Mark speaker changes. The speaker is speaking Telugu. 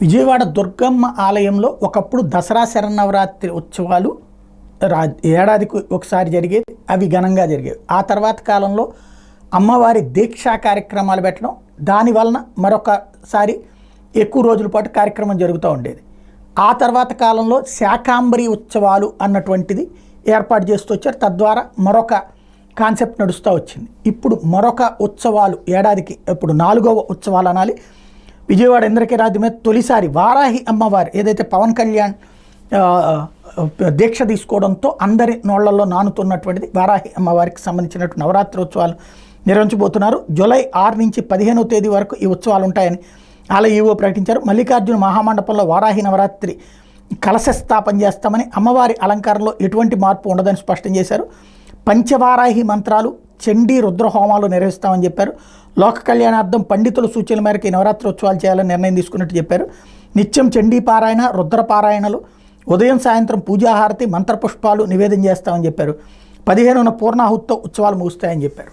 Speaker 1: విజయవాడ దుర్గమ్మ ఆలయంలో ఒకప్పుడు దసరా శరన్నవరాత్రి ఉత్సవాలు ఏడాదికి ఒకసారి జరిగేది, అవి ఘనంగా జరిగేవి. ఆ తర్వాత కాలంలో అమ్మవారి దీక్షా కార్యక్రమాలు పెట్టడం, దానివలన మరొకసారి ఎక్కువ రోజుల పాటు కార్యక్రమం జరుగుతూ ఉండేది. ఆ తర్వాత కాలంలో శాకాంబరి ఉత్సవాలు అన్నటువంటిది ఏర్పాటు చేస్తూ వచ్చారు. తద్వారా మరొక కాన్సెప్ట్ నడుస్తూ వచ్చింది. ఇప్పుడు మరొక ఉత్సవాలు ఏడాదికి ఇప్పుడు 4వ ఉత్సవాలు అనాలి. విజయవాడ ఇంద్రకీలాద్రి మీద తొలిసారి వారాహి అమ్మవారు ఏదైతే పవన్ కళ్యాణ్ దీక్ష తీసుకోవడంతో అందరి నోళ్లలో నానుతున్నటువంటిది వారాహి అమ్మవారికి సంబంధించినటువంటి నవరాత్రి ఉత్సవాలు నిర్వహించబోతున్నారు. జూలై 6 నుంచి 15వ తేదీ వరకు ఈ ఉత్సవాలు ఉంటాయని ఆలయ ఈవో ప్రకటించారు. మల్లికార్జున మహామండపంలో వారాహి నవరాత్రి కలశ స్థాపన చేస్తామని, అమ్మవారి అలంకారంలో ఎటువంటి మార్పు ఉండదని స్పష్టం చేశారు. పంచవారాహి మంత్రాలు, చండీ రుద్ర హోమాలు నిర్వహిస్తామని చెప్పారు. లోక కళ్యాణార్థం పండితుల సూచనల మేరకు ఈ నవరాత్రి ఉత్సవాలు చేయాలని నిర్ణయం తీసుకున్నట్టు చెప్పారు. నిత్యం చండీ పారాయణ, రుద్ర పారాయణలు, ఉదయం సాయంత్రం పూజాహారతి, మంత్రపుష్పాలు నివేదన చేస్తామని చెప్పారు. 15న పూర్ణాహుతితో ఉత్సవాలు ముగుస్తాయని చెప్పారు.